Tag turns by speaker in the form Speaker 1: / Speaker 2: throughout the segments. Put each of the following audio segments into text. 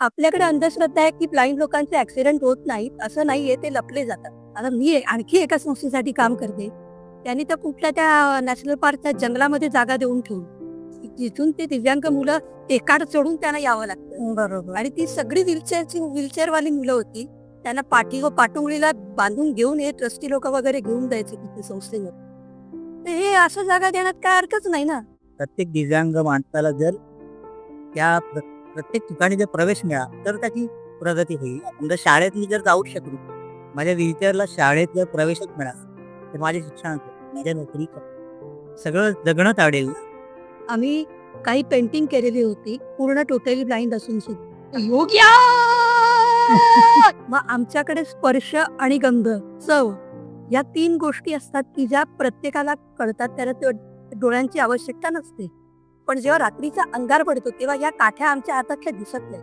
Speaker 1: आपल्याकडे अंधश्रद्धा आहे की ब्लाइंड लोकांचे ऍक्सिडेंट होत नाहीत, असं नाहीये, ते लपले जातात. आता मी आणखी एका संस्थेसाठी काम करते. त्यांनी तर कुठल्या त्या नॅशनल पार्कच्या जंगलामध्ये जागा देऊन ठेवली, जिथून ते दिव्यांग मुलं टेकाड चढून त्यांना यावं लागतं. बरोबर. आणि ती सगळी व्हीलचेअरवाली मुलं होती. त्यांना पाठुंगळीला बांधून घेऊन हे ट्रस्टी लोक वगैरे घेऊन जायचे तिथे संस्थेवर. तर हे असं जागा देण्यात काय अर्थच नाही ना.
Speaker 2: प्रत्येक दिव्यांग माणसाला जर त्या प्रत्येक ठिकाणी जर प्रवेश मिळाला तर त्याची प्रगती होईल. म्हणजे शाळेत मी जर जाऊ शकलो, माझ्या व्हीलचेअरला शाळेत जर प्रवेशच मिळाला तर माझे शिक्षण, माझ्या नोकरी, सगळं जगणंच आवडेल.
Speaker 1: आम्ही काही पेंटिंग केलेली होती पूर्ण टोटली ब्लाइंड असून सुद्धा. योग्या मग आमच्याकडे स्पर्श आणि गंध, चव या 3 गोष्टी असतात की ज्या प्रत्येकाला कळतात. त्याला डोळ्यांची आवश्यकता नसते, पण जेव्हा रात्रीचा अंधार पडतो तेव्हा या काठ्या आमच्या हातातल्या दिसत नाही.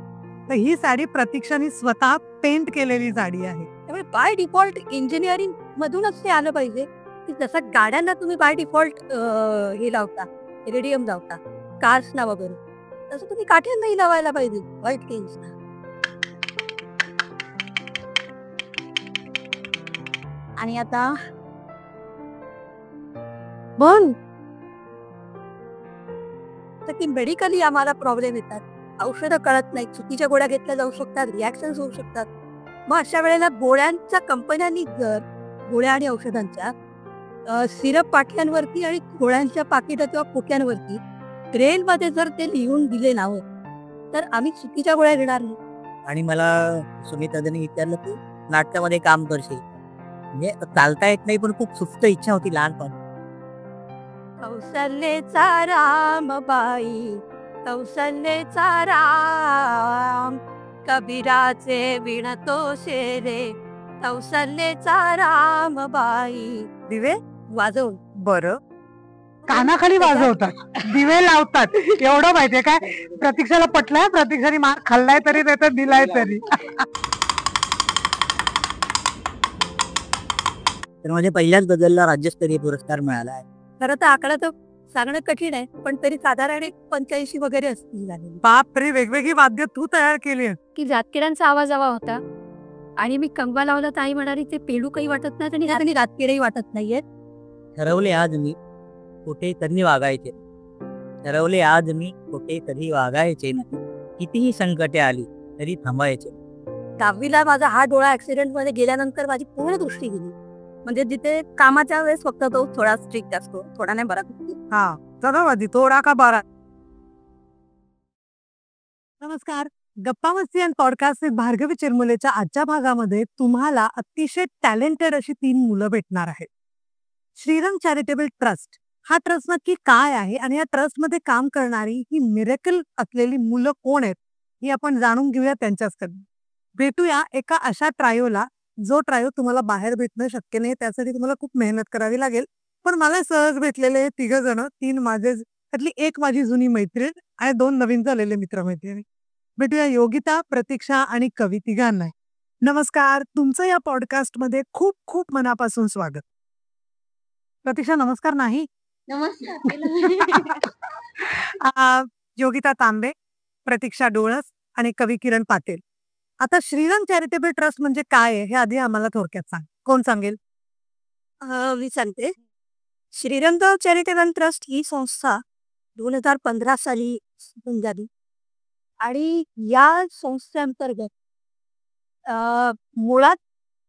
Speaker 3: तर ही साडी प्रतीक्षाने स्वतः पेंट केलेली साडी आहे.
Speaker 1: त्यामुळे बाय डिफॉल्ट इंजिनिअरिंग मधूनच ते आलं पाहिजे की जसं गाड्यांना तुम्ही बाय डिफॉल्ट हे लावता, रेडियम लावता कार्सना वगैरे, तसं तुम्ही काठ्यांनाही लावायला पाहिजे व्हाईट केन्सना. आणि आता पण की मेडिकली आम्हाला प्रॉब्लेम येतात, औषधं कळत नाही, चुकीच्या गोळ्या घेतल्या जाऊ शकतात, रिॲक्शन्स होऊ शकतात. मग अशा वेळेला गोळ्यांच्या कंपन्यांनी जर गोळ्या आणि औषधांच्या सिरप पाठ्यांवरती आणि गोळ्यांच्या पाकिटं किंवा खोक्यांवरती ट्रेनमध्ये जर ते लिहून दिले नावं तर आम्ही चुकीच्या गोळ्या घेणार नाही.
Speaker 2: आणि मला सुनीताने विचारलं की नाट्यामध्ये काम करशील. म्हणजे चालता येत नाही पण खूप सुप्त इच्छा होती लहानपण.
Speaker 1: कौशल्येचा रामबाई, कौशल्येचा राम, कबीराचे विणतो शेरे, कौशल्येचा रामबाई. दिवे वाजवून
Speaker 3: बरं, कानाखाली वाजवतात, दिवे लावतात, एवढं माहितीये काय? प्रतीक्षाला पटलाय, प्रतीक्षाने मार खाल्लाय तरी नाही तर दिलाय तरी.
Speaker 2: तर माझ्या पहिल्याच गझलला राज्यस्तरीय पुरस्कार मिळाला आहे.
Speaker 1: खरं तर आकडा तर सांगणं कठीण आहे, पण तरी साधारण 85 वगैरे असतील झालेली.
Speaker 3: बापरे, वेगवेगळी वाद्य तू तयार केली आहेत.
Speaker 1: की रातकिड्यांचा आवाज हवा होता आणि मी कंगवा लावला तर आई म्हणाली ते पेडू काही वाटत नाही आणि रातकिडही वाटत नाहीये.
Speaker 2: ठरवले आज मी कुठे कधी वागायचे, ठरवले आज मी कुठे कधी वागायचे नाही, कितीही संकटे आली तरी थांबायचे.
Speaker 1: 10वीला माझा हा डोळा ऍक्सिडेंट मध्ये गेल्यानंतर माझी पूर्ण दृष्टी गेली. म्हणजे जिथे कामाच्या वेळेस फक्त तो थोडा स्ट्रिक्ट असतो, थोडा नाही बरा.
Speaker 3: हा, चला थोडा का बारा. नमस्कार, गप्पा मस्ती अँड पॉडकास्ट विथ भार्गवी चिरमुलेच्या आजच्या भागामध्ये तुम्हाला अतिशय टॅलेंटेड अशी 3 मुलं भेटणार आहेत. श्रीरंग चॅरिटेबल ट्रस्ट हा ट्रस्ट नक्की काय आहे आणि या ट्रस्टमध्ये काम करणारी ही मिरेकल असलेली मुलं कोण आहेत ही आपण जाणून घेऊया त्यांच्याकडून. भेटूया एका अशा ट्रायोला, जो ट्रायो तुम्हाला बाहेर भेटणं शक्य नाही, त्यासाठी तुम्हाला खूप मेहनत करावी लागेल. पण मला सहज भेटलेले 3 जण, 3 माझे, त्यातली 1 माझी जुनी मैत्रीण आणि 2 नवीन झालेले मित्रमैत्रिणी. भेटूया योगिता, प्रतीक्षा आणि कवी तिघांना. नमस्कार, तुमचं या पॉडकास्ट मध्ये खूप खूप मनापासून स्वागत. प्रतीक्षा नमस्कार. नाही योगिता तांबे, प्रतीक्षा डोळस आणि कवी किरण पाटील. आता श्रीरंग चॅरिटेबल ट्रस्ट म्हणजे काय आहे हे आधी आम्हाला थोडक्यात सांग. कोण सांगेल?
Speaker 1: मी सांगते. श्रीरंग चॅरिटेबल ट्रस्ट ही संस्था 2015 साली स्थापन झाली आणि या संस्थेअंतर्गत मुळात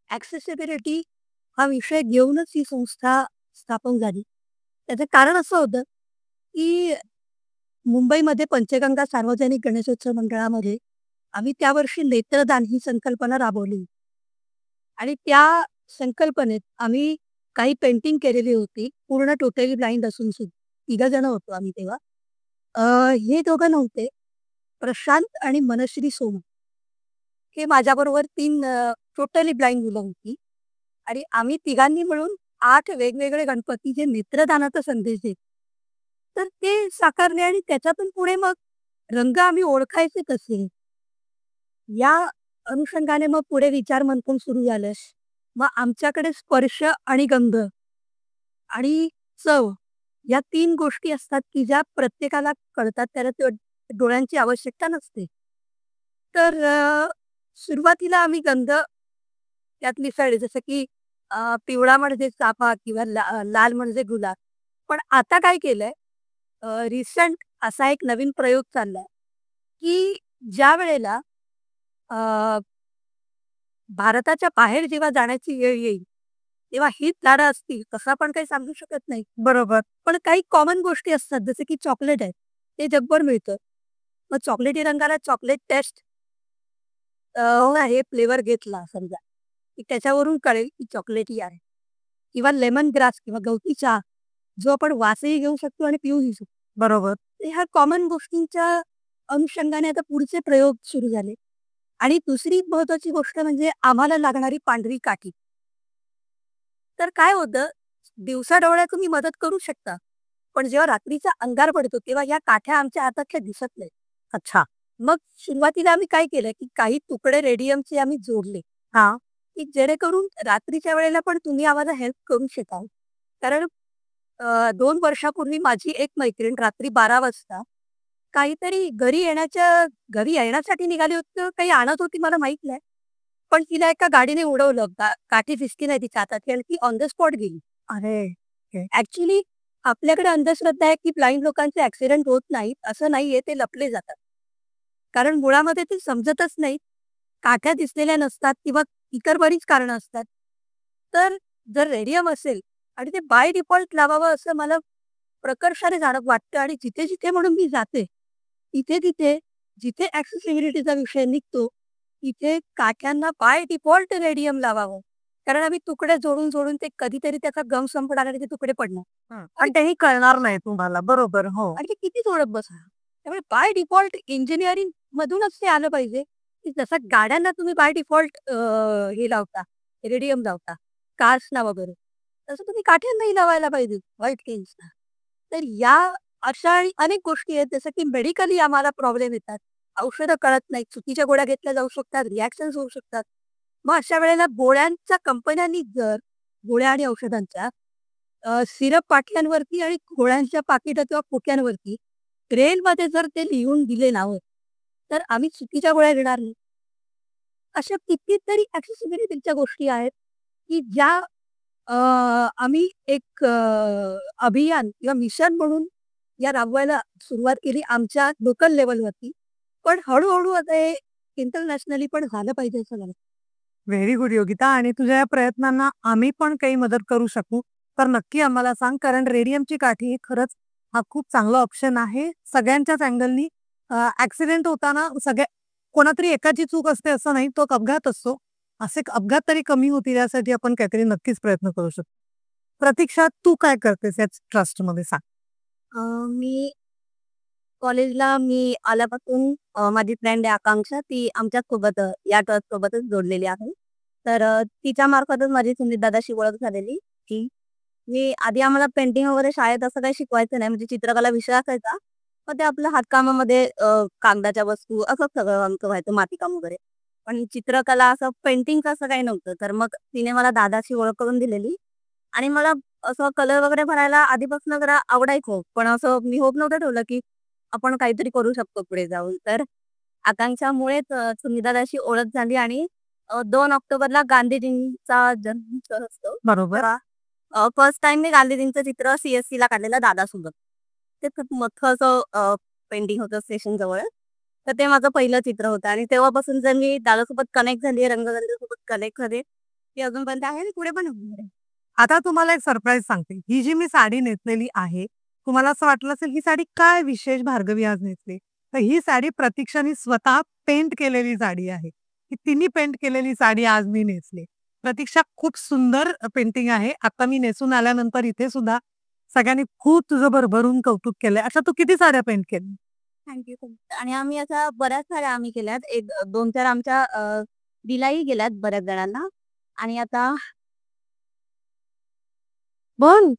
Speaker 1: ॲक्सेसिबिलिटी हा विषय घेऊनच ही संस्था स्थापन झाली. त्याचं कारण असं होतं की मुंबईमध्ये पंचगंगा सार्वजनिक गणेशोत्सव मंडळामध्ये आम्ही त्यावर्षी नेत्रदान ही संकल्पना राबवली आणि त्या संकल्पनेत आम्ही काही पेंटिंग केलेली होती पूर्ण टोटली ब्लाइंड असून सुद्धा. 3 जण होतो आम्ही तेव्हा. हे दोघं नव्हते, प्रशांत आणि मनश्री सोम हे माझ्याबरोबर 3 टोटली ब्लाइंड मुलं होती आणि आम्ही तिघांनी मिळून 8 वेगवेगळे गणपती जे नेत्रदानाचा संदेश देत तर ते साकारले आणि त्याच्यातून पुढे मग रंग आम्ही ओळखायचे कसे या अनुषंगाने मग पुढे विचार मंथन सुरू झालं. मग आमच्याकडे स्पर्श आणि गंध आणि चव या 3 गोष्टी असतात की ज्या प्रत्येकाला कळतात. त्याला डोळ्यांची आवश्यकता नसते, तर सुरुवातीला आम्ही गंध त्यात मिसळले जसं की पिवळा म्हणजे चाफा किंवा लाल म्हणजे गुलाब. पण आता काय केलंय रिसेंट असा एक नवीन प्रयोग चाललाय, की ज्या वेळेला अ, भारताच्या बाहेर जेव्हा जाण्याची वेळ येईल, तेव्हा हीच झाडं असतील तसं आपण काही सांगू शकत नाही.
Speaker 3: बरोबर.
Speaker 1: पण काही कॉमन गोष्टी असतात जसं की चॉकलेट आहे, ते जगभर मिळतं. मग चॉकलेटी रंगाला चॉकलेट टेस्ट हे फ्लेवर घेतला समजा, की त्याच्यावरून कळेल की चॉकलेटी आहे किंवा लेमन ग्रास किंवा गवती चहा, जो आपण वासही घेऊ शकतो आणि पिऊही शकतो.
Speaker 3: बरोबर.
Speaker 1: तर ह्या कॉमन गोष्टींच्या अनुषंगाने आता पुढचे प्रयोग सुरू झाले. आणि दुसरी महत्वाची गोष्ट म्हणजे आम्हाला लागणारी पांढरी काठी. तर काय होतं, दिवसाढवळ्या तुम्ही मदत करू शकता. पण जेव्हा रात्रीचा अंधार पडतो, तेव्हा या काठ्या आमच्या हातातल्या दिसत नाहीत.
Speaker 3: अच्छा.
Speaker 1: मग सुरुवातीला आम्ही काय केलं, की काही तुकडे रेडियमचे आम्ही जोडले.
Speaker 3: हां.
Speaker 1: की जेणेकरून रात्रीच्या वेळेला पण तुम्ही आम्हाला हेल्प करू शकाल. कारण 2 वर्षापूर्वी माझी एक मैत्रीण रात्री 12 वाजता काहीतरी घरी येण्यासाठी निघाली होती तर काही आणत होती मला माहीत नाही. पण तिला एका गाडीने उडवलं. काठी दिसली नाही तिच्या हातातली आणि ती ऑन द स्पॉट गेली.
Speaker 3: अरे! ओके.
Speaker 1: ॲक्चुअली आपल्याकडे अंधश्रद्धा आहे, की ब्लाइंड लोकांचे ॲक्सिडेंट होत नाहीत. असं नाहीये, ते लपले जातात. कारण मुळामध्ये ते समजतच नाहीत. काठ्या दिसलेल्या नसतात किंवा इतर बरीच कारणं असतात. तर जर रेडियम असेल आणि ते बाय डिफॉल्ट लावावं असं मला प्रकर्षाने वाटतं आणि जिथे-जिथे म्हणून मी जाते, तिथे-तिथे जिथे ॲक्सेसिबिलिटीचा विषय निघतो, तिथे काठ्यांना बाय डिफॉल्ट रेडियम लावावं. कारण आम्ही तुकडे जोडून ते कधीतरी त्याचा गम संपणार आणि ते तुकडे पडणार.
Speaker 3: हं. पण तेही कळणार नाही तुम्हाला. बरोबर. हो.
Speaker 1: आणि ते किती जोडत बसा. त्यामुळे बाय डिफॉल्ट इंजिनिअरिंग मधूनच ते आलं पाहिजे, की जसं गाड्यांना तुम्ही बाय डिफॉल्ट हे लावता, रेडियम लावता, कार्सना वगैरे. तसं तुम्ही काठ्यांनाही लावायला पाहिजे, व्हाईट केन्सना. तर या अशा आणि अनेक गोष्टी आहेत, जसं की मेडिकली आम्हाला प्रॉब्लेम येतात. औषधं कळत नाहीत, चुकीच्या गोळ्या घेतल्या जाऊ शकतात, रिएक्शन्स होऊ शकतात. मग अशा वेळेला गोळ्यांच्या कंपन्यांनी जर गोळ्या आणि औषधांच्या सिरप बाटल्यांवरती आणि गोळ्यांच्या पाकिटं किंवा खोक्यांवरती ब्रेलमध्ये जर ते लिहून दिले नावं, तर आम्ही चुकीच्या गोळ्या घेणार नाही. अशा कितीतरी ॲक्सेसिबिलिटीच्या गोष्टी आहेत, की ज्या अ, आम्ही एक अभियान किंवा मिशन म्हणून या राबवायला सुरुवात केली आमच्या लोकल लेव्हलवरती. पण हळू आता हे इंटरनॅशनली पण झालं पाहिजे असं मला
Speaker 3: व्हेरी गुड योगिता. आणि तुझ्या या प्रयत्नांना आम्ही पण काही मदत करू शकू, तर नक्की आम्हाला सांग. कारण रेडियमची काठी ही खरंच हा खूप चांगला ऑप्शन आहे. सगळ्यांच्याच अँगलनी ॲक्सिडेंट होताना कोणातरी एकाची चूक असते असं नाही, तो एक अपघात असतो. असे अपघात तरी कमी होतील यासाठी आपण काहीतरी नक्कीच प्रयत्न करू शकतो. प्रतीक्षा, तू काय करतेस या ट्रस्टमध्ये सांग?
Speaker 1: मी कॉलेजला आल्यापासून माझी फ्रेंड आहे आकांक्षा, ती आमच्याच सोबत या ट्रस्टसोबतच जोडलेली आहे. तर तिच्यामार्फतच माझी सुनीलदादाशी ओळख झालेली, की आधी आम्हाला पेंटिंग वगैरे शाळेत असं काही शिकवायचं नाही, म्हणजे चित्रकला विषय असायचा. मग ते आपलं हातकामामध्ये कागदाच्या वस्तू असंच सगळं आमचं व्हायचं, मातीकाम वगैरे. पण चित्रकला असं पेंटिंगचं असं काही नव्हतं. तर मग तिने मला दादाशी ओळख करून दिलेली आणि मला असं कलर वगैरे भरायला आधीपासून जरा आवडायचं. पण असं मी होप नव्हतं ठेवलं, की आपण काहीतरी करू शकतो पुढे जाऊन. तर आकांक्षामुळेच सुनीलदादाशी ओळख झाली आणि 2 ऑक्टोबरला गांधीजींचा जन्मदिवस असतो.
Speaker 3: बरोबर.
Speaker 1: फर्स्ट टाईम मी गांधीजींचं चित्र CSCला काढलेलं दादासोबत. ते खूप मोठं असं पेंटिंग होतं स्टेशनजवळ. तर ते माझं पहिलं चित्र होतं आणि तेव्हापासून जर मी दादासोबत कनेक्ट झाली आहे, रंगगंधेसोबत कनेक्ट झाले, ती अजूनपर्यंत आहे आणि पुढे पण होणार आहे.
Speaker 3: आता तुम्हाला एक सरप्राईज सांगते. ही जी मी साडी नेसलेली आहे, तुम्हाला असं वाटलं असेल ही साडी काय विशेष भार्गवी आज नेसली? तर ही साडी प्रतीक्षाने स्वतः पेंट केलेली साडी आहे. ही तिने पेंट केलेली साडी आज मी नेसली. प्रतीक्षा, खूप सुंदर पेंटिंग आहे. आता मी नेसून आल्यानंतर इथे सुद्धा सगळ्यांनी खूप तुझं भरभरून कौतुक केलंय. अशा तू किती साड्या पेंट केल्या?
Speaker 1: Thank you. आणि आम्ही अशा बऱ्याच साऱ्या आम्ही केल्यात. एक 2-4 आमच्या दिलाही गेल्यात बऱ्याच जणांना आणि आता
Speaker 3: बोल.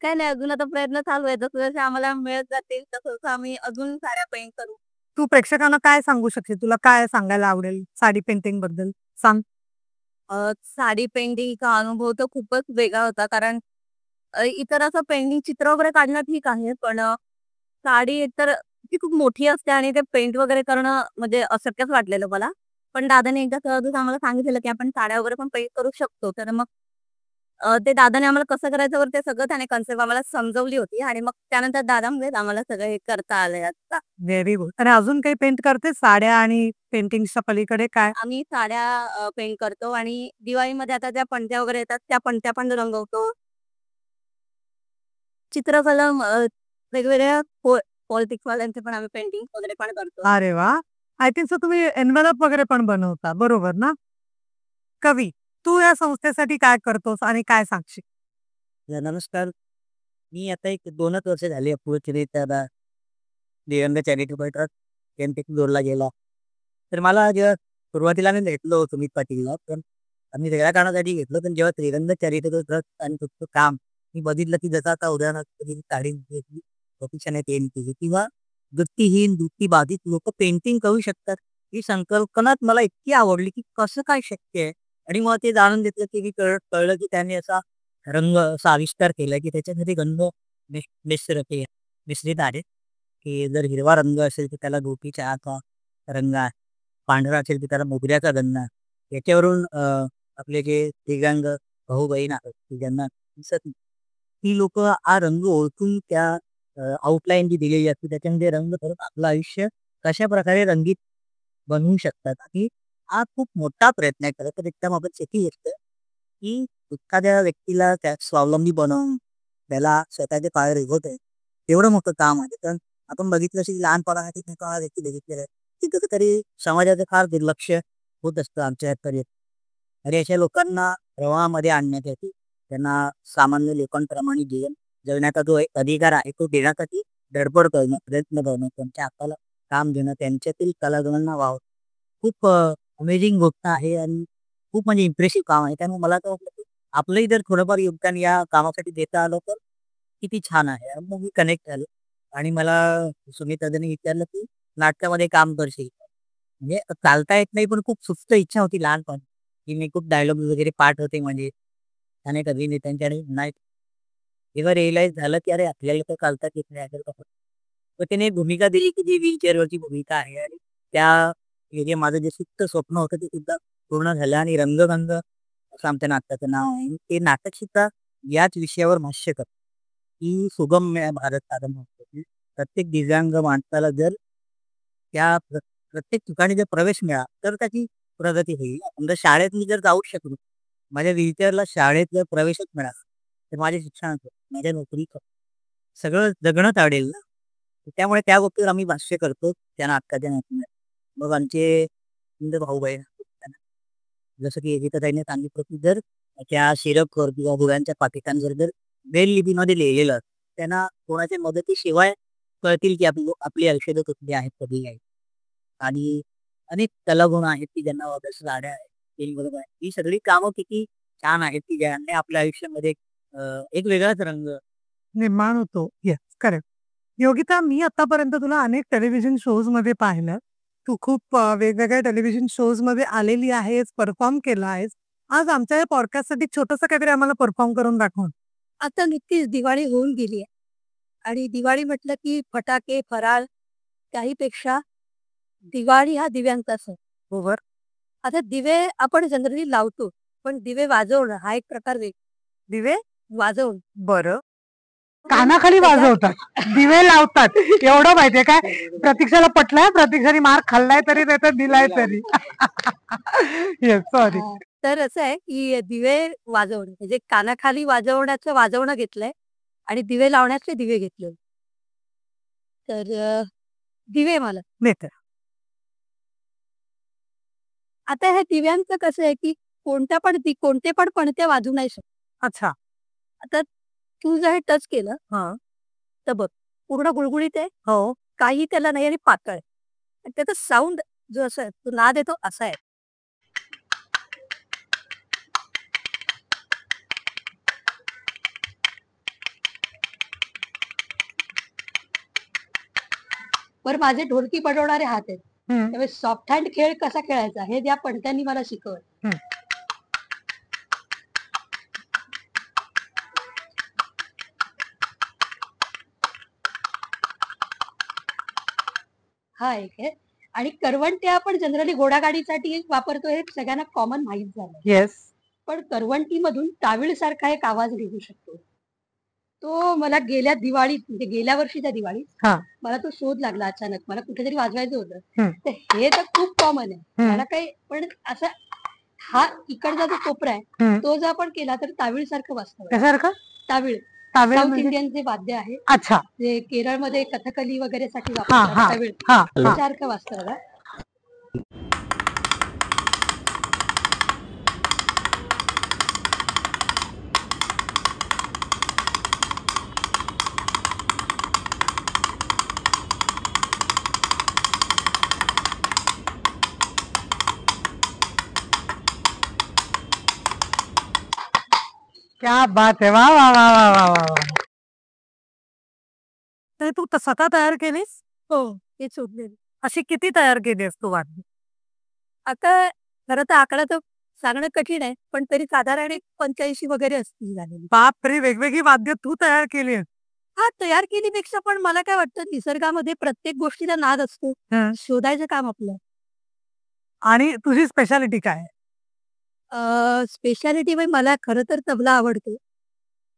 Speaker 1: काय नाही अजून आता प्रयत्न चालू आहे. जसं-जसे आम्हाला मिळत जातील तसं-तसं आम्ही अजून साड्या पेंट करू.
Speaker 3: तू प्रेक्षकांना काय सांगू शकशील? तुला काय सांगायला आवडेल साडी पेंटिंग बद्दल? सांग.
Speaker 1: साडी पेंटिंगचा अनुभव तर खूपच वेगळा होता. कारण इतर असं पेंटिंग चित्र वगैरे काढणं ठीक आहे. पण साडी एकतर ती खूप मोठी असते आणि ते पेंट वगैरे करणं म्हणजे अशक्यच वाटलेलं मला. पण दादाने एकदा सहजच आम्हाला सांगितलेलं, की आपण साड्या वगैरे पण पेंट करू शकतो. तर मग ते दादाने आम्हाला कसं करायचं वगैरे ते सगळं त्याने कन्सेप्ट आम्हाला समजवली होती आणि मग त्यानंतर दादामुळेच आम्हाला सगळं हे करता आलंय आता.
Speaker 3: Very good. आणि अजून काही पेंट करते साड्या आणि पेंटिंग्सच्या पलीकडे काय?
Speaker 1: आम्ही साड्या पेंट करतो आणि दिवाळीमध्ये आता ज्या पणत्या वगैरे येतात त्या पणत्या पण रंगवतो. चित्रकला वेगवेगळ्या पॉलिटिक्सवाल्यांचे पण आम्ही पेंटिंग वगैरे पण करतो.
Speaker 3: अरे वा. आय थिंक सो तुम्ही एन्व्हलप वगैरे पण बनवता, बरोबर ना? कवी, तू या संस्थेसाठी काय करतोस आणि काय सांगशील?
Speaker 2: नमस्कार. मी आता एक 2च वर्ष झाली त्या दिव्यांग चॅरिटेबल ट्रस्ट जोडला गेला. तर मला जेव्हा सुरुवातीला मी भेटलो सुमित पाटीलला, तर आम्ही वेगळ्या कारणासाठी घेतलं. पण जेव्हा त्रिरंग चॅरिटेबल ट्रस्ट आणि तुमचं काम मी बघितलं, की जसं आता उदाहरणार्थ कधी साडी प्रोफेशन पेंट केली किंवा दृष्टीहीन, दृष्टीबाधित लोक पेंटिंग करू शकतात. ही संकल्पनाच मला इतकी आवडली, की कसं काय शक्य आहे? आणि मग ते जाणून घेतलं, की कळलं, की त्यांनी असा रंग असा आविष्कार केलाय, की त्याच्यामध्ये गंध मिश्र मिश्रित आहे. की जर हिरवा रंग असेल तर त्याला गोपी चहाचा रंग आहे. पांढरा असेल तर त्याला मोगऱ्याचा गंध आहे. याच्यावरून आपले जे दिव्यांग भाऊ-बहीण आहेत, की ज्यांना दिसत नाही, ती लोकं हा रंग ओळखून त्या आउटलाईन जी दिलेली असते त्याच्यामध्ये रंग करून आपलं आयुष्य कशाप्रकारे रंगीत बनवू शकतात. आणि हा खूप मोठा प्रयत्न आहे. खरं तर एकदम आपण शेती घेतलं, की एखाद्या व्यक्तीला त्या स्वावलंबी बनवून त्याला स्वतःचे पाय आहे एवढं मोठं काम आहे. तर आपण बघितलं असेल लहानपणामध्ये मी एका व्यक्ती बघितलेलं आहे, की कुठेतरी समाजाचं फार दुर्लक्ष होत असतं आमच्याकडे. आणि अशा लोकांना प्रवाहामध्ये आणण्यासाठी त्यांना सामान्य लोकांप्रमाणे जीवन जगण्याचा जो एक अधिकार आहे तो देण्यासाठी धडपड करणं, प्रयत्न करणं, त्यांच्या हाताला काम देणं, त्यांच्यातील कलागुणांना वाव खूप अमेझिंग गोष्ट आहे आणि खूप म्हणजे इम्प्रेसिव्ह काम आहे. त्यामुळे मला तर वाटलं, की आपलंही जर थोडंफार योगदान या कामासाठी देता आलं तर किती छान आहे. आणि मग मी कनेक्ट झालो आणि मला सुमित दादांनी विचारलं, की नाटकामध्ये काम करशील का? म्हणजे चालता येत नाही, पण खूप सुप्त इच्छा होती लहानपणी, की मी खूप डायलॉग वगैरे पाठ होते म्हणजे अनेक अभिनेत्यांच्याकडे नाही. तेव्हा रिअलाईज झालं, की अरे आपल्याला तर चालताच येत नाही असं कसं? तर त्याने भूमिका दिली, की जी व्हीलचेअरवरची भूमिका आहे आणि त्या एरिया माझं जे सुप्त स्वप्न होतं ते सुद्धा पूर्ण झालं आणि रंगगंध असं आमच्या नाटकाचं नाव आहे. आणि ते नाटक सुद्धा याच विषयावर भाष्य करतं, की सुगम्य भारत साधन म्हणतो, की प्रत्येक दिव्यांग माणसाला जर त्या प्रत्येक ठिकाणी जर प्रवेश मिळाला, तर त्याची प्रगती होईल. समजा शाळेत मी जर जाऊच शकलो, माझ्या व्हीलचेअरला शाळेत जर प्रवेशच मिळाला, तर माझे शिक्षणाचं, माझ्या नोकरीचं सगळं जगणंच अडेल ना. त्यामुळे त्या गोष्टीवर आम्ही भाष्य करतो त्या नाटकाच्या नात्याने. मग आमचे भाऊ-बहीण जसं की एकेकाताईने सांगितलं, की जर त्या सिरपवर किंवा गुळांच्या पाकिटांवर जर ब्रेल लिपीमध्ये लिहिलेलं असतं, त्यांना कोणाच्या मदतीशिवाय कळतील, की आपली आपली औषधं कुठली आहेत, कधी आहेत. आणि अनेक कलागुण आहेत, की ज्यांना बाबा साड्या आहेत, बरोबर आहे. ही सगळी कामं किती छान आहेत, की ज्याने आपल्या आयुष्यामध्ये एक वेगळाच रंग
Speaker 3: निर्माण होतो. Yes, correct. योगिता, मी आतापर्यंत तुला अनेक टेलिव्हिजन शोजमध्ये पाहिलं. तू खूप वेगवेगळ्या टेलिव्हिजन शोजमध्ये आलेली आहेस, परफॉर्म केला आहेस. आज आमच्या या पॉडकास्टसाठी छोटंसं काहीतरी आम्हाला परफॉर्म करून दाखव.
Speaker 1: आता नुकतीच दिवाळी होऊन गेली आहे आणि दिवाळी म्हटलं की फटाके, फराळ त्याहीपेक्षा दिवाळी हा दिव्यांचा सण.
Speaker 3: बरोबर.
Speaker 1: आता दिवे आपण जनरली लावतो, पण दिवे वाजवणं हा एक प्रकार दिवे वाजवणं.
Speaker 3: बरं. कानाखाली वाजवतात, दिवे लावतात. एवढं माहितीये काय? प्रतीक्षाला पटलंय, प्रतीक्षाने मार खाल्लाय तरी त्याचा दिलाय तरी. Yes, sorry.
Speaker 1: तर असं आहे की दिवे वाजवणं म्हणजे कानाखाली वाजवणं घेतलंय आणि दिवे लावण्याचे दिवे घेतले. तर दिवे मला.
Speaker 3: नेते.
Speaker 1: आता ह्या दिव्यांचं कसं आहे की कोणते पण पणत्या वाजवू नाही शकत.
Speaker 3: अच्छा.
Speaker 1: आता तू जर हे टच केलं
Speaker 3: हां.
Speaker 1: तर बघ पूर्ण गुळगुळीत आहे.
Speaker 3: हो.
Speaker 1: काही त्याला नाही आणि पातळ आहे. आणि त्याचा साउंड जो असा आहे, तो नाद येतो असा आहे. बरं माझे ढोलकी बडवणारे हात आहेत.
Speaker 3: हं.
Speaker 1: त्यामुळे सॉफ्ट हँड खेळ कसा खेळायचा हे त्या पणत्यांनी मला शिकवलं.
Speaker 3: हं.
Speaker 1: हा एक आहे. आणि करवंटी आपण जनरली घोडागाडीसाठी वापरतो हे सगळ्यांना कॉमन माहीत झालं.
Speaker 3: येस.
Speaker 1: पण करवंटीमधून टाविळसारखा एक आवाज निघू शकतो. तो मला गेल्या दिवाळीत म्हणजे गेल्या वर्षीच्या दिवाळीत
Speaker 3: हा.
Speaker 1: मला तो शोध लागला अचानक. मला कुठेतरी वाजवायचं होतं.
Speaker 3: हम्म.
Speaker 1: तर हे तर खूप कॉमन आहे.
Speaker 3: हम्म.
Speaker 1: मला काही पण असं हा इकडचा जो कोपरा आहे तो जर आपण केला तर तावीळसारखं वाजतं बघा.
Speaker 3: कशासारखं?
Speaker 1: तावीळ
Speaker 3: तावीळ
Speaker 1: साऊथ
Speaker 3: म्हणजे?
Speaker 1: इंडियन जे वाद्य आहे
Speaker 3: अच्छा.
Speaker 1: जे केरळमध्ये कथकली वगैरे साठी
Speaker 3: हा
Speaker 1: वापरतात
Speaker 3: हा
Speaker 1: तावीळ
Speaker 3: हा हा.
Speaker 1: त्याच्यासारखं वाजतं बघा.
Speaker 3: क्या बात आहे. वा वा वा वा वा वा वा. तर तू स्वतः तयार केलीस?
Speaker 1: हो ते शोधले.
Speaker 3: अशी किती तयार केलीस तू वाद्य?
Speaker 1: आता खरं तर आकडा तर सांगणं कठीण आहे पण तरी साधारण एक 85 वगैरे असतील झालेली.
Speaker 3: बापरे, वेगवेगळी वाद्य तू तयार केली?
Speaker 1: हा तयार केलीपेक्षा पण मला काय वाटतं निसर्गामध्ये प्रत्येक गोष्टीला नाद असतो. शोधायचं काम आपलं.
Speaker 3: आणि तुझी स्पेशालिटी काय आहे?
Speaker 1: स्पेशालिटी म्हणजे मला खरं तर तबला आवडतो.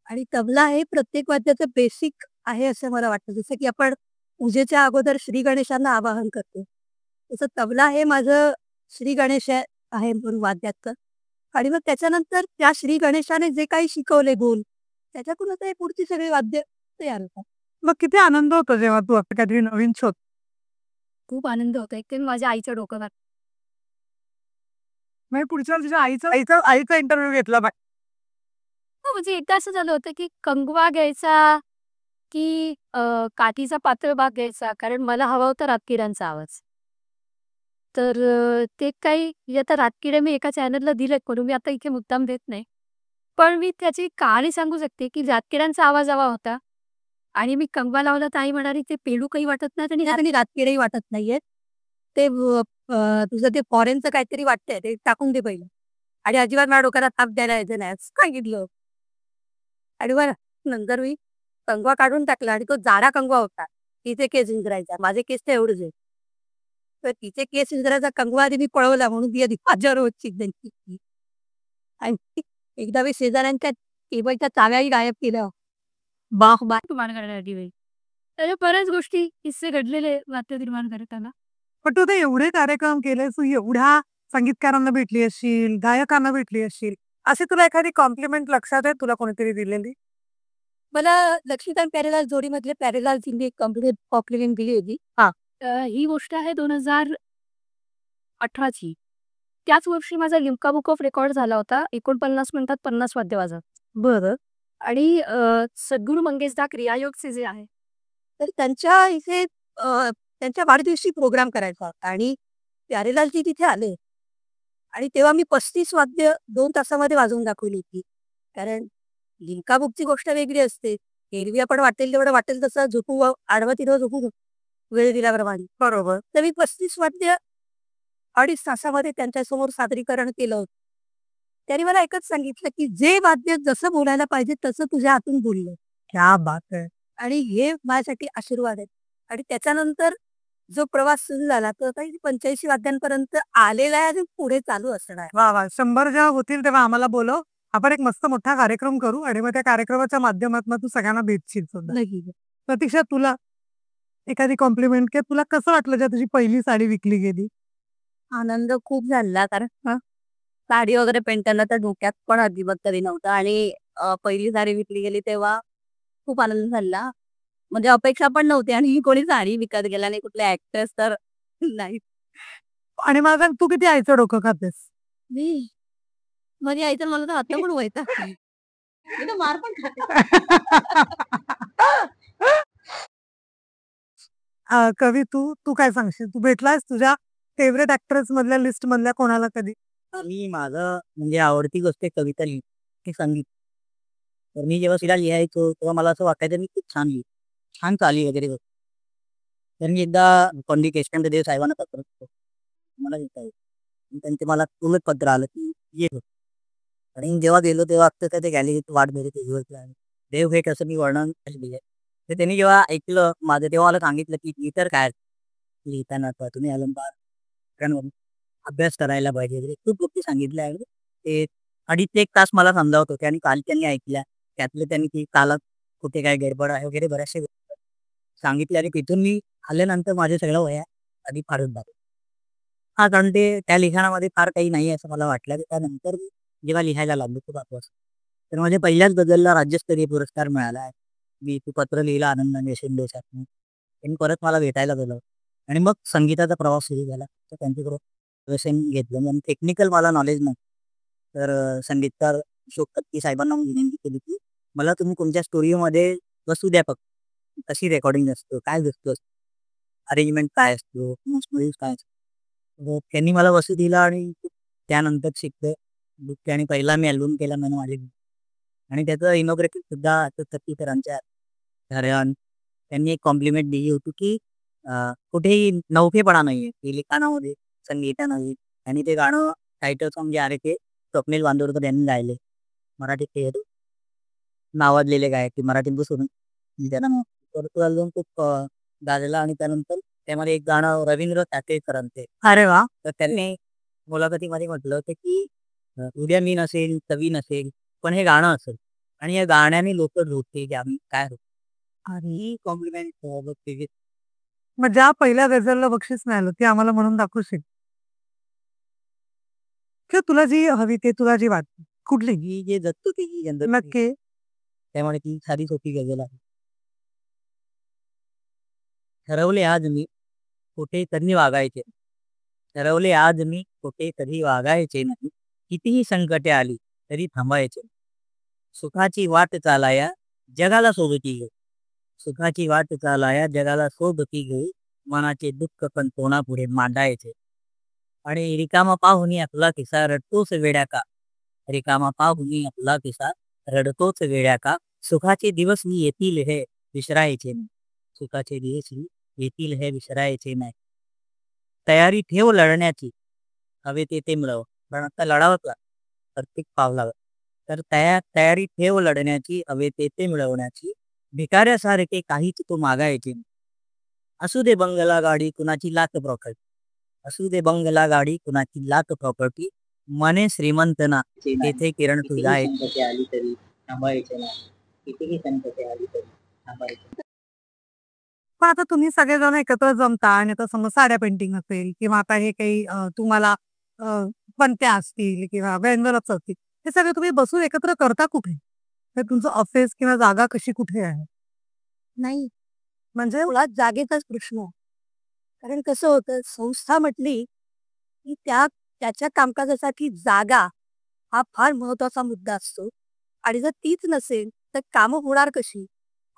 Speaker 1: आणि तबला हे प्रत्येक वाद्याचं बेसिक आहे असं मला वाटतं. जसं की आपण पूजेच्या अगोदर श्री गणेशांना आवाहन करतो. तसं तबला हे माझं श्री गणेश आहे म्हणून वाद्याचं. आणि मग त्याच्यानंतर त्या श्री गणेशाने जे काही शिकवले गुण त्याच्यातूनच हे पुढची सगळी वाद्य तयार होतात.
Speaker 3: मग किती आनंद होतो जेव्हा तू आपलं काहीतरी नवीन शोध?
Speaker 1: खूप आनंद होतो. एक तर माझ्या आईचं डोकं खात.
Speaker 3: म्हणजे पुढच्या तुझ्या आईचा इंटरव्ह्यू घेतला बाय.
Speaker 1: हो, म्हणजे एकदा असं झालं होतं की कंगवा घ्यायचा की काठीचा पातळ भाग घ्यायचा कारण मला हवा होता रातकिड्यांचा आवाज. तर ते काही म्हणजे आता रातकिडे मी एका चॅनलला दिलेत म्हणून मी आता इथे मुद्दाम देत नाही. पण मी त्याची कहाणी सांगू शकते की रातकिड्यांचा आवाज हवा होता आणि मी कंगवा लावला तर आई म्हणाली ते पेलू काही वाटत नाही आणि रातकिडेही वाटत नाहीये. ते तुझं ते फॉरेनचं काहीतरी वाटतंय ते टाकून दे पहिलं. आणि अजिबात माझ्या डोक्याला ताप द्यायला यायचं नाही असं सांगितलं. आणि बरं नंतर मी कंगवा काढून टाकला आणि तो जाडा कंगवा होता. तिचे केस विंचरायचा. माझे केस तर एवढेच आहेत. तर तिचे केस विंचरायचा कंगवा आधी मी पळवला म्हणून ती आधी माझ्यावर होती त्यांची. आणि एकदा मी शेजाऱ्यांच्या टेबलच्या चाव्याही गायब केल्या. बाह बाह निर्माण करण्यासाठी वेळी. तर बऱ्याच गोष्टी किस्से घडलेले वाद्य निर्माण करताना.
Speaker 3: पण तू ते एवढे कार्यक्रम केले, तू एवढ्या संगीतकारांना भेटली असशील, गायकांना भेटली असशील, अशी तुला एखादी कॉम्प्लिमेंट लक्षात आहे तुला कोणीतरी दिलेली?
Speaker 1: मला लक्ष्मीकांत प्यारेलाल जोडीमधले प्यारेलालजींनी एक कॉम्प्लिमेंट दिली होती. ही गोष्ट आहे 2018ची. त्याच वर्षी माझा लिम्का बुक ऑफ रेकॉर्ड झाला होता. 49 मिनिटात 50 वाद्य वाजत.
Speaker 3: बरं.
Speaker 1: आणि सद्गुरू मंगेशदा क्रियायोगचे जे आहे तर त्यांच्या इथे त्यांच्या वाढदिवशी प्रोग्राम करायचा होता आणि प्यारेलालजी तिथे आले. आणि तेव्हा मी 35 वाद्य 2 तासामध्ये वाजवून दाखवली होती. कारण लिम्का बुकची गोष्ट वेगळी असते. एरवी आपण वाटेल तेवढं वाटेल तसं झोपू आडवं तिडवं झोपू वेळ दिल्याप्रमाणे.
Speaker 3: बरोबर.
Speaker 1: तर मी 35 वाद्य 2.5 तासामध्ये त्यांच्यासमोर सादरीकरण केलं होतं. त्यांनी मला एकच सांगितलं की जे वाद्य जसं बोलायला पाहिजे तसं तुझ्या हातून बोललं.
Speaker 3: क्या बात आहे.
Speaker 1: आणि हे माझ्यासाठी आशीर्वाद आहेत. आणि त्याच्यानंतर जो प्रवास सुरू झाला तो आता 85 वाद्यांपर्यंत आलेला आहे आणि पुढे चालू असणार आहे.
Speaker 3: वा वा. 100 जेव्हा होतील तेव्हा आम्हाला बोलव. आपण एक मस्त मोठा कार्यक्रम करू आणि मग त्या कार्यक्रमाच्या माध्यमातून तू सगळ्यांना भेटशील सुद्धा.
Speaker 1: नक्की.
Speaker 3: प्रतीक्षा, तुला एखादी कॉम्प्लिमेंट की तुला कसं वाटलं जेव्हा तुझी पहिली साडी विकली गेली?
Speaker 1: आनंद खूप झाला कारण साडी वगैरे पेंटायला तर डोक्यात पण अजिबात तरी नव्हतं. आणि पहिली साडी विकली गेली तेव्हा खूप आनंद झाला. म्हणजे अपेक्षा पण नव्हती आणि ही कोणी साडी विकत गेला नाही कुठले ऍक्टर्स तर नाही.
Speaker 3: आणि मला सांग, तू किती आईचं डोकं खातेस?
Speaker 1: मी माझी आई तर मला तर आता पण वैतागते. मी तर मार पण खाते.
Speaker 3: कवी, तू तू काय सांगशील? तू भेटलायस तुझ्या फेवरेट ऍक्ट्रेस मधल्या लिस्ट मधल्या कोणाला कधी?
Speaker 2: मी माझं म्हणजे आवडती गोष्ट आहे कविता लिहिणं, ते संगीत. तर मी जेव्हा तिला लिहायचो तेव्हा मला असं वाटायचं मी खूप छान लिहितो, छान चाली वगैरे होती. तर मी एकदा पंडित यशवंत देव साहेबांना पत्र लिहिलं. मला लिहिता येईल. त्यांचे मला पूर्ण पत्र आलं की ये हो. आणि जेव्हा गेलो तेव्हा अक्षरशः ते गॅलरीत वाट बघितली दिवस आणि देव भेट असं मी वर्णन लिहिलंय. तर त्यांनी जेव्हा ऐकलं माझं तेव्हा मला सांगितलं की ही तर काय लिहिताना किंवा तुम्ही अलंकारांवरून अभ्यास करायला पाहिजे वगैरे खूप गोष्टी सांगितल्या आहे. ते 2.5 ते 1 तास मला समजावत होते आणि काल त्यांनी ऐकल्या. त्यातले त्यांनी की कालात कुठे काय गडबड आहे वगैरे बऱ्याचशा गोष्टी सांगितल्या आणि तिथून मी आल्यानंतर माझ्या सगळ्या वह्या आधी फाडून टाकल्या. हां, कारण ते त्या लिखाणामध्ये फार काही नाही आहे असं मला वाटलं. त्यानंतर मी जेव्हा लिहायला लागलो खूप वाजता, तर माझ्या पहिल्याच गझलला राज्यस्तरीय पुरस्कार मिळाला आहे. मी ते पत्र लिहिलं आनंदाने शिंदेसाठी. त्यांनी परत मला भेटायला बोलावलं आणि मग संगीताचा प्रवास सुरू झाला. तर त्यांच्याकडून व्यसन घेतलं आणि टेक्निकल मला नॉलेज नव्हतं. तर संगीतकार अशोक कत्ती साहेबांना मी विनंती केली की मला तुम्ही तुमच्या स्टुडिओमध्ये बसू द्या फक्त. कशी रेकॉर्डिंग असतं, काय असतं, अरेंजमेंट काय असतो, म्युझिक काय असतं. तर त्यांनी मला बसू दिलं आणि त्यानंतर शिकलो. आणि पहिला मी अल्बम केला म्हणून माझे आणि त्याचं इनॉग्रेशन सुद्धा कत्तीकरांच्या घरात त्यांनी एक कॉम्प्लिमेंट दिली होती की कुठेही नवखेपणा नाहीये की लिखाणामध्ये, संगीतामध्ये आणि ते गाणं टायटल सॉन्ग जे आहे ते स्वप्नील बांदोडकर यांनी गायले. मराठीत ते नावाजलेले गायक ते मराठीत बसून त्यानं तर तो अल्बम खूप गाजला आणि त्यानंतर त्यामध्ये एक गाणं रवींद्र टाकेकरांचे.
Speaker 3: अरे वा.
Speaker 2: तर त्यांनी मुलाखतीमध्ये म्हटलं होतं की उद्या मी नसेल, कवी नसेल, पण हे गाणं असेल आणि या गाण्याने लोकं रुळते की आम्ही काय होतो. आणि ही कॉम्प्लिमेंट बघते
Speaker 3: मग ज्या पहिल्या गझलला बक्षीस मिळालं ते आम्हाला म्हणून दाखवशील? किंवा तुला जी हवी ते तुला जी वाटते कुठली?
Speaker 2: ही जे जगतो ती ही जनता
Speaker 3: नक्की.
Speaker 2: त्यामुळे ती साधी सोपी गझल आहे. ठरवले आज मी कुठे कधी वागायचे. ठरवले आज मी कुठे कधी वागायचे नाही. कितीही संकटे आली तरी थांबायचे. सुखाची वाट चालाया जगाला सोबती घेऊ. सुखाची वाट चालाया जगाला सोबती घेऊ. मनाचे दुःख पण तोंडापुढे मांडायचे. आणि रिकामा पाहुनी आपला किस्सा रडतोच वेड्या का. रिकामा पाहुनी आपला किस्सा रडतोच वेड्या का. सुखाचे दिवस मी येतील हे विसरायचे नाही. सुखाचे दिवस मी येतील हे विसरायचे नाही. तयारी ठेव लढण्याची हवे ते मिळव. पण आता लढावंच लागतं प्रत्येक पावलावर. तर तयारी ठेव लढण्याची हवे ते मिळवण्याची. भिकाऱ्यासारखे काहीच तू मागायचे नाही. असू दे बंगला गाडी कुणाची लाख प्रॉपर्टी. असू दे बंगला गाडी कुणाची लाख प्रॉपर्टी. मने श्रीमंत ना तेथे किरण तुझा संकटे आली तरी थांबायचे नाही. कितीही संकटे आली तरी थांबायचे.
Speaker 3: पण आता तुम्ही सगळेजण एकत्र जमता आणि आता समजा साड्या पेंटिंग असेल किंवा आता हे काही तुम्हाला अ, पणत्या असतील किंवा व्यंजनच असतील, हे सगळे तुम्ही बसून एकत्र करता कुठे? तर तुमचं ऑफिस किंवा जागा कशी कुठे आहे?
Speaker 1: नाही,
Speaker 3: म्हणजे
Speaker 1: मुळात जागेचाच प्रश्न आहे. कारण कसं होतं, संस्था म्हटली की त्याच्या कामकाजासाठी जागा हा फार महत्वाचा मुद्दा असतो आणि जर तीच नसेल तर कामं होणार कशी?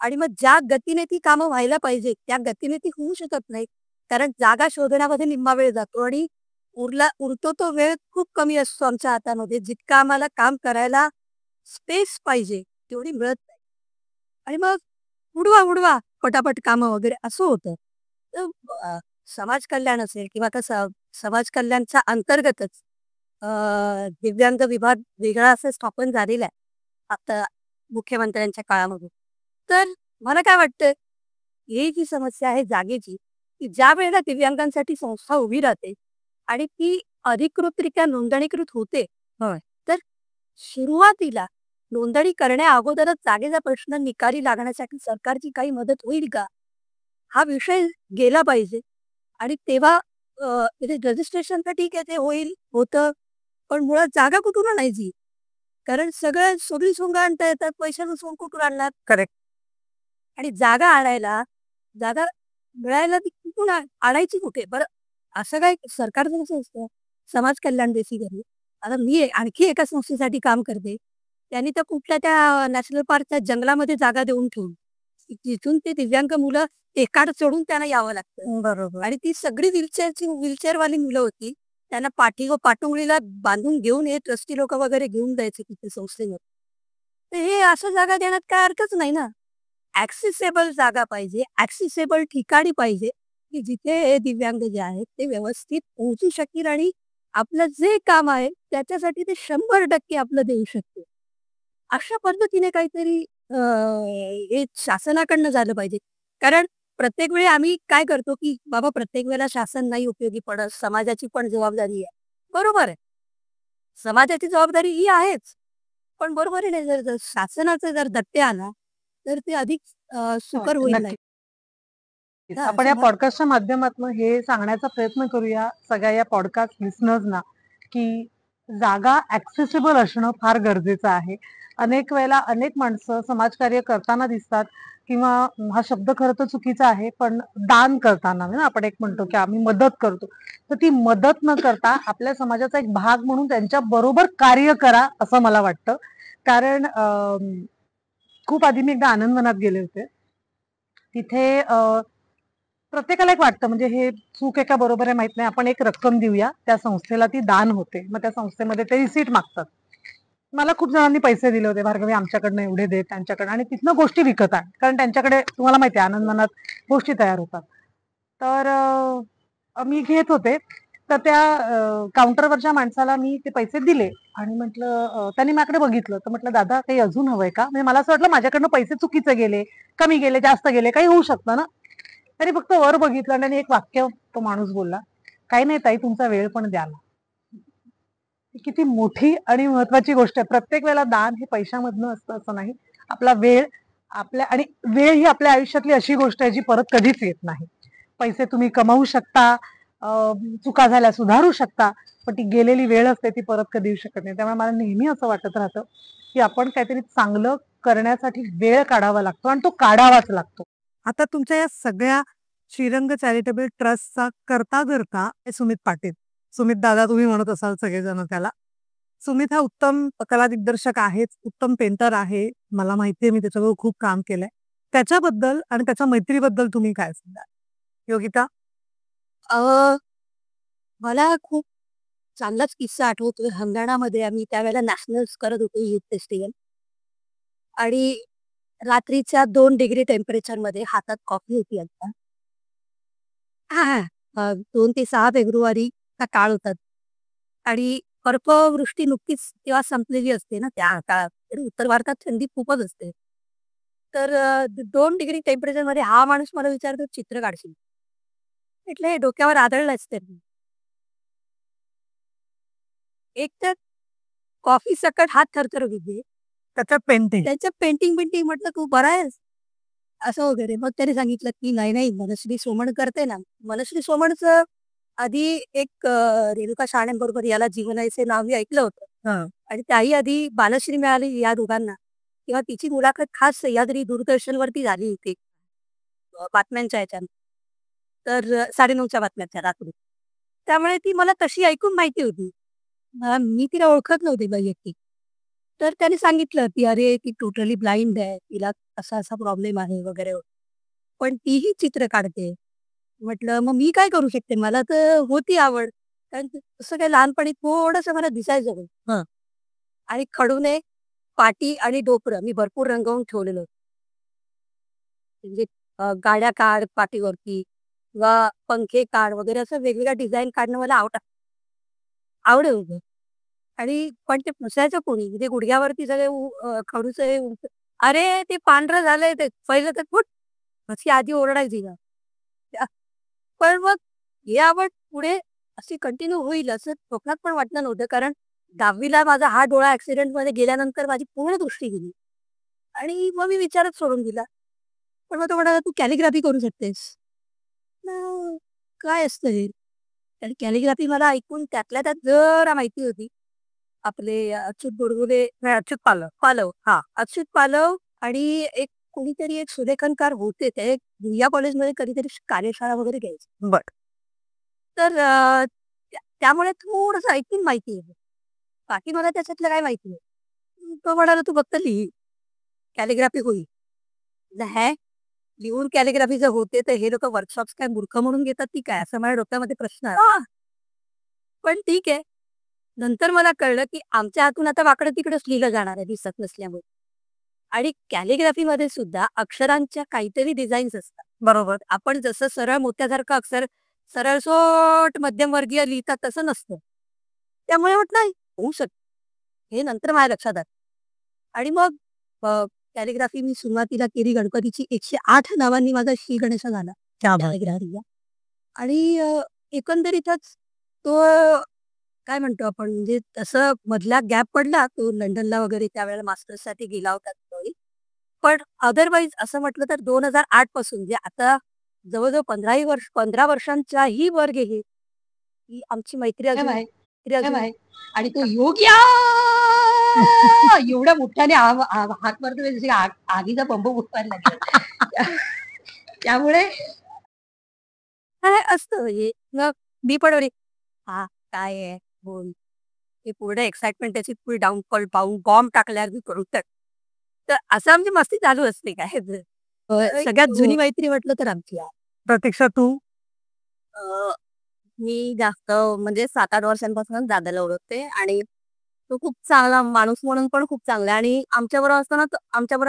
Speaker 1: आणि मग ज्या गतीने ती कामं व्हायला पाहिजे त्या गतीने ती होऊ शकत नाही. कारण जागा शोधण्यामध्ये निम्मा वेळ जातो आणि उरतो तो वेळ खूप कमी असतो आमच्या हातामध्ये. जितका आम्हाला काम करायला स्पेस पाहिजे तेवढी मिळत नाही. आणि मग उडवा पटापट कामं वगैरे असं होतं. तर समाज कल्याण असेल किंवा आता समाज कल्याणच्या अंतर्गतच अ, दिव्यांग विभाग वेगळा असं स्थापन झालेला आहे आता मुख्यमंत्र्यांच्या काळामध्ये. तर मला काय वाटतं, ही जी समस्या आहे जागेची, की ज्या वेळेला दिव्यांगांसाठी संस्था उभी राहते आणि ती अधिकृतरित्या नोंदणीकृत होते,
Speaker 3: होय.
Speaker 1: तर सुरुवातीला नोंदणी करण्या अगोदरच जागेचा प्रश्न निकाली लागण्यासाठी सरकारची काही मदत होईल का? हा विषय गेला पाहिजे आणि तेव्हा रजिस्ट्रेशन तर ठीक आहे ते होतं, पण मुळात जागा कुठून आणायची? कारण सगळी सोंग आणता येतात, पैशाचं सोंग कुठून आणणार?
Speaker 3: करेक्ट.
Speaker 1: आणि जागा मिळायला ती कुठून आणायची कुठे? बरं असं काय सरकारचं कसं असतं, समाज कल्याण बेसिकली. आता मी आणखी एका संस्थेसाठी काम करते. त्यांनी तर कुठल्या त्या नॅशनल पार्कच्या जंगलामध्ये जागा देऊन ठेवली. जिथून ते दिव्यांग मुलं टेकाड चढून त्यांना यावं लागतं.
Speaker 3: बरोबर.
Speaker 1: आणि ती सगळी व्हीलचेअरवाली मुलं होती. त्यांना पाठुंगळीला बांधून घेऊन हे ट्रस्टी लोकं वगैरे घेऊन जायचे तिथे संस्थेवर. तर हे असं जागा देण्यात काय हरकत नाही ना. ॲक्सेसेबल जागा पाहिजे, ॲक्सेसेबल ठिकाणी पाहिजे, की जिथे हे दिव्यांग जे आहेत ते व्यवस्थित पोहोचू शकतील आणि आपलं जे काम आहे त्याच्यासाठी ते 100% आपलं देऊ शकतील. अशा पद्धतीने काहीतरी हे शासनाकडनं झालं पाहिजे. कारण प्रत्येक वेळी आम्ही काय करतो, की बाबा प्रत्येक वेळेला शासन नाही उपयोगी पडत, समाजाची पण जबाबदारी आहे. बरोबर आहे. समाजाची जबाबदारी ही आहेच. पण बरोबर आहे ना, जर जर शासनाचा जर दट्टे आला, तर ते अधिक सुकर होईल नाही.
Speaker 3: नक्कीच.
Speaker 1: हां,
Speaker 3: आपण या पॉडकास्टच्या माध्यमातून हे सांगण्याचा प्रयत्न करूया सगळ्या या पॉडकास्ट लिसनर्सना, की जागा ऍक्सेसिबल असणं फार गरजेचं आहे. अनेक वेळेला अनेक माणसं समाजकार्य करताना दिसतात किंवा हा शब्द खरं तर चुकीचा आहे, पण दान करताना ना आपण एक म्हणतो की आम्ही मदत करतो. तर ती मदत न करता आपल्या समाजाचा एक भाग म्हणून त्यांच्या बरोबर कार्य करा असं मला वाटतं. कारण खूप आधी मी एकदा आनंदवनात गेले होते. तिथे प्रत्येकाला एक वाटतं म्हणजे हे चूक आहे का बरोबर आहे माहित नाही. आपण एक रक्कम देऊया, त्या संस्थेला ती दान होते. मग त्या संस्थेमध्ये ते रिसीट मागतात. मला खूप जणांनी पैसे दिले होते, भार्गवी आमच्याकडनं एवढे दे, त्यांच्याकडनं, आणि तिथनं गोष्टी विकत आहे. कारण त्यांच्याकडे तुम्हाला माहिती आहे आनंदवनात गोष्टी तयार होतात. तर मी घेत होते. तर त्या काउंटरवरच्या माणसाला मी ते पैसे दिले आणि म्हटलं त्यांनी माझ्याकडे बघितलं. तर म्हटलं, दादा काही अजून हवंय का? म्हणजे मला असं वाटलं माझ्याकडनं पैसे चुकीचे गेले, कमी गेले, जास्त गेले, काही होऊ शकतं ना. त्यांनी फक्त वर बघितलं आणि एक वाक्य तो माणूस बोलला, काही नाही ताई, तुमचा वेळ पण द्या ना. ही किती मोठी आणि महत्वाची गोष्ट आहे. प्रत्येक वेळेला दान हे पैशामधनं असतं असं नाही. आपला वेळ, आणि वेळ ही आपल्या आयुष्यातली अशी गोष्ट आहे जी परत कधीच येत नाही. पैसे तुम्ही कमावू शकता, चुका झाल्या सुधारू शकता, पण ती गेलेली वेळ असते ती परत कधी येऊ शकत नाही. त्यामुळे मला नेहमी असं वाटत राहतं की आपण काहीतरी चांगलं करण्यासाठी वेळ काढावा लागतो आणि तो काढावाच लागतो. आता तुमच्या या सगळ्या श्रीरंग चॅरिटेबल ट्रस्टचा करता सुमित पाटील. सुमित दादा तुम्ही म्हणत असाल सगळेजण त्याला. सुमित हा उत्तम कला दिग्दर्शक आहेच, उत्तम पेंटर आहे. मला माहितीये, मी त्याच्याबरोबर खूप काम केलंय. त्याच्याबद्दल आणि त्याच्या मैत्रीबद्दल तुम्ही काय सांगाल? योगिता?
Speaker 1: अ, मला खूप चांगलाच किस्सा आठवतोय. हंगाणामध्ये आम्ही त्यावेळेला नॅशनल्स करत होतो, यूथ फेस्टिव्हल. आणि रात्रीच्या 2 डिग्री टेम्परेचरमध्ये हातात कॉफी होती आता. हां, हां. 2 ते 6 फेब्रुवारीचा काळ होता. आणि बर्फवृष्टी नुकतीच तेव्हा संपलेली असते ना त्या काळात. आणि उत्तर भारतात थंडी खूपच असते. तर 2 डिग्री टेम्परेचरमध्ये हा माणूस मला विचारतो, "चित्र काढशील?" म्हटलं, "हे डोक्यावर आदळलंच त्यांनी." एक तर कॉफी सकट हात थरथरत होते.
Speaker 3: त्याच्यात पेंटिंग.
Speaker 1: त्याचं पेंटिंग-बिंटिंग. म्हटलं, "तू बरा आहेस?" असं वगैरे. मग त्याने सांगितलं, की "नाही, नाही, मनश्री सोमण करते ना." मनश्री सोमणचं आधी एक रेणुका शहाण्यांबरोबर याला जीवनाचे नाव मी ऐकलं होतं.
Speaker 3: हां.
Speaker 1: आणि त्याही आधी बालश्री मिळाली या दोघांना. तेव्हा तिची मुलाखत खास सह्याद्री दूरदर्शनवरती झाली होती. बातम्यांच्या ह्याच्यानं. तर 9:30च्या बातम्यांच्या रात्री. त्यामुळे ती मला तशी ऐकून माहिती होती. मी तिला ओळखत नव्हते वैयक्तिक. तर त्याने सांगितलं, की "अरे, ती टोटली ब्लाइंड आहे. तिला असा-असा प्रॉब्लेम आहे वगैरे. पण तीही चित्र काढते." म्हटलं, "मग मी काय करू शकते? मला तर होती आवड." कारण तसं काही लहानपणी थोडंसं मला दिसायचं पण.
Speaker 3: हां.
Speaker 1: आणि खडूने पाटी आणि डोपरं मी भरपूर रंगवून ठेवलेलं होतं. म्हणजे गाड्या काढ पाटीवरती किंवा पंखे काढ वगैरे असं वेगवेगळ्या डिझाईन काढणं मला आवडत होतं. आणि पण ते पुसायचं कोणी? म्हणजे गुडघ्यावरती सगळे खडूचं हे "अरे, ते पांढरं झालंय ते पहिलं तर फुट." अशी आधी ओरडायची ना. पण मग ही आवड पुढे अशी कंटिन्यू होईल असं स्वप्नात पण वाटलं नव्हतं. कारण 10वी माझा हा डोळा ॲक्सिडेंटमध्ये गेल्यानंतर माझी पूर्ण दृष्टी गेली. आणि मग मी विचारच सोडून दिला. पण मग तो म्हणाला, "तू कॅलिग्राफी करू शकतेस." काय असतं हे? आणि कॅलिग्राफी मला ऐकून त्यातल्या त्यात जरा माहिती होती. आपले अच्युत गोडबोले नाही, अच्युत पालव. हां, अच्युत पालव आणि एक कोणीतरी एक सुलेखनकार होते. ते भुइया कॉलेजमध्ये कधीतरी कार्यशाळा वगैरे घ्यायचे.
Speaker 3: बरं.
Speaker 1: तर त्यामुळे थोडंसं ऐकून माहिती आहे. बाकी मला त्याच्यातलं काही माहिती नाही. तो म्हणाला, "तू फक्त लिही, कॅलिग्राफी होईल." म्हटलं, "हॅ? लिहून कॅलिग्राफी जर होते, तर हे लोकं वर्कशॉप्स काय मूर्ख म्हणून घेतात की काय?" असा माझ्या डोक्यामध्ये प्रश्न आला. पण ठीक आहे. नंतर मला कळलं, की आमच्या हातून आता वाकडं-तिकडंच लिहिलं जाणार आहे दिसत नसल्यामुळे. आणि कॅलिग्राफीमध्ये सुद्धा अक्षरांच्या काहीतरी डिझाईन्स असतात. बरोबर. आपण जसं सरळ मोत्यासारखं अक्षर सरळसोट मध्यमवर्गीय लिहितात तसं नसतं. त्यामुळे म्हटलं होऊ शकतं. हे नंतर माझ्या लक्षात आलं. आणि मग कॅलिग्राफी मी सुरुवातीला केली गणपतीची 108 नावांनी माझा श्री गणेश झाला
Speaker 2: क्या बात.
Speaker 1: कॅलिग्राफीला. आणि एकंदरीतच तो काय म्हणतो आपण म्हणजे तसं मधला गॅप पडला तो लंडनला वगैरे त्यावेळेला मास्टर्ससाठी गेला होता तो. पण अदरवाईज असं म्हटलं तर 2008 पासून म्हणजे आता जवळजवळ 15 वर्षांच्याही वर गेली की आमची मैत्री अजून आणि तो योग्या एवढ्या मोठ्याने हात मारतो जसे आगीचा बंब उठवायला लागेल. त्यामुळे काय असतं म्हणजे मग मी पण अरे हा काय आहे बोल ते पूर्ण एक्साइटमेंट त्याची पुढे डाऊनफॉल पाहून बॉम्ब टाकल्यावर मी करू तर तर असं आमची मस्ती चालू असते काय सगळ्यात जुनी मैत्री म्हटलं तर आमची आहे.
Speaker 3: प्रतीक्षा तू?
Speaker 1: मी जास्त म्हणजे 7-8 वर्षांपासूनच दादाला ओळखते आणि तो खूप चांगला माणूस म्हणून पण खूप चांगला आहे आणि आमच्याबरोबर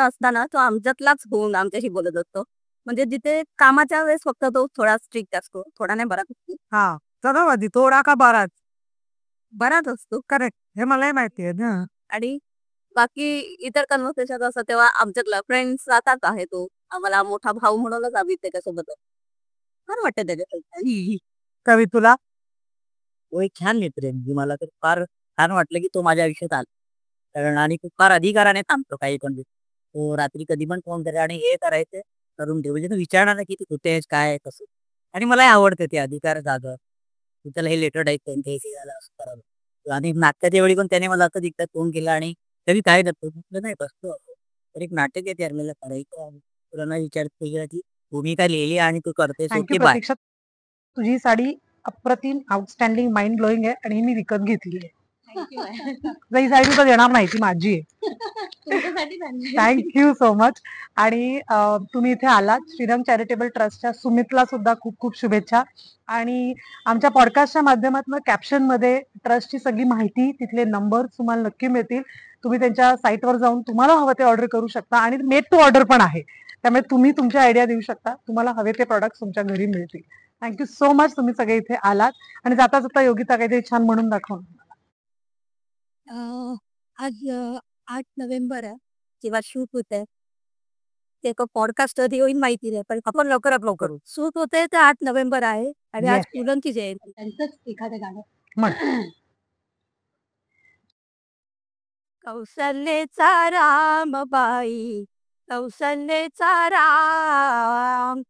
Speaker 1: असताना तो आमच्यातलाच होऊन आमच्याशी बोलत असतो. म्हणजे जिथे कामाच्या वेळेस फक्त तो थोडा स्ट्रिक्ट असतो, थोडा नाही बराच
Speaker 3: हा, सदावादी थोडा का बराच?
Speaker 1: बराच असतो.
Speaker 3: करेक्ट, हे मलाही माहिती आहे ना.
Speaker 1: आणि बाकी इतर कन्व्हर्सेशन असतात तेव्हा आमच्यातला फ्रेंड्स राहतात आहे तो. आम्हाला मोठा भाऊ म्हणूनच आम्ही त्याच्यासोबत फार वाटतं त्याच्यासोबत.
Speaker 3: कवी तुला?
Speaker 2: तो एक छान मित्र आहे. म्हणजे मला तर फार छान वाटलं की तो माझ्या आयुष्यात आला. कारण आणि खूप फार अधिकाराने थांबतो काही पण. तो रात्री कधी पण फोन करेल आणि हे करायचं करून ठेव. म्हणजे तो विचारणार नाही की तू कुठे आहेस, काय आहे, कसं. आणि मलाही आवडतं ते अधिकार जागा. तू त्याला हे लेटर टाईप हे झालं असं करावं. आणि नाटकाच्या वेळी पण त्याने मला असं दिसतात फोन केला आणि तरी काय करतो म्हटलं नाही बसतो. तर एक नाटक आहे ते आपल्याला करायचं आहे. तुला नाही विचारत की भूमिका लिहिली आणि तू करतेस
Speaker 3: थँक्यू
Speaker 2: ओके बाय.
Speaker 3: प्रतीक्षा. तुझी साडी अप्रतिम आउटस्टँडिंग माइंड ब्लोईंग आहे आणि ही मी विकत घेतली आहे. ही साडी तर देणार नाही, ती माझी आहे. Thank you so much. आणि तुम्ही इथे आलात. श्रीराम चॅरिटेबल ट्रस्टच्या सुमितला सुद्धा खूप खूप शुभेच्छा. आणि आमच्या पॉडकास्टच्या माध्यमातून कॅप्शनमध्ये ट्रस्टची सगळी माहिती, तिथले नंबर तुम्हाला नक्की मिळतील. तुम्ही त्यांच्या साईटवर जाऊन तुम्हाला हवं ते ऑर्डर करू शकता आणि मेड टू ऑर्डर पण आहे. त्यामुळे तुम्ही तुमच्या आयडिया देऊ शकता, तुम्हाला हवे ते प्रॉडक्ट तुमच्या घरी मिळतील. थँक्यू सो मच, तुम्ही सगळे इथे आलात. आणि जाता जाता योगिता काहीतरी छान म्हणून दाखव.
Speaker 1: आज 8 नोव्हेंबर आहे जेव्हा शूट होत आहे ते एका पॉडकास्ट होईल माहिती नाही पण आपण लवकरात लवकर शूट होते ते 8 नोव्हेंबर आहे आणि आज
Speaker 3: Yes.
Speaker 1: पुलंची जयंती त्यांचंच एखादं गाणं
Speaker 3: म्हण.
Speaker 1: कौशल्येचा रामबाई कौशल्येचा राम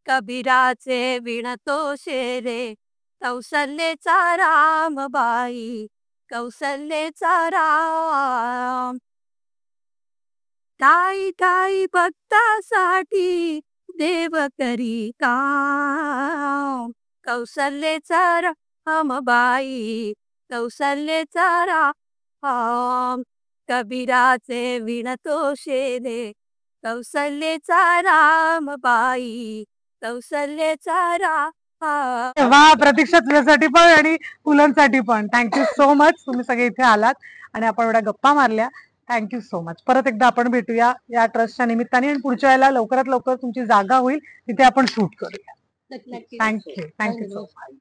Speaker 1: कबीराचे विणतो शेरे कौशल्येचा रामबाई कौशल्येचा राम ताई ताई भक्तासाठी देव करी काम कौशल्येचा रामबाई कौशल्येचा राम कबीराचे विणतो शेरे कौशल्येचा रामबाई कौशल्येचा राम
Speaker 3: वा, प्रतीक्षा तुझ्यासाठी पण आणि पुलंसाठी पण थँक्यू सो मच. तुम्ही सगळे इथे आलात आणि आपण एवढ्या गप्पा मारल्या. Thank you so much. परत एकदा आपण भेटूया या ट्रस्टच्या निमित्ताने आणि पुढच्या वेळेला लवकरात लवकर तुमची जागा होईल तिथे आपण शूट करूया. Thank you so much.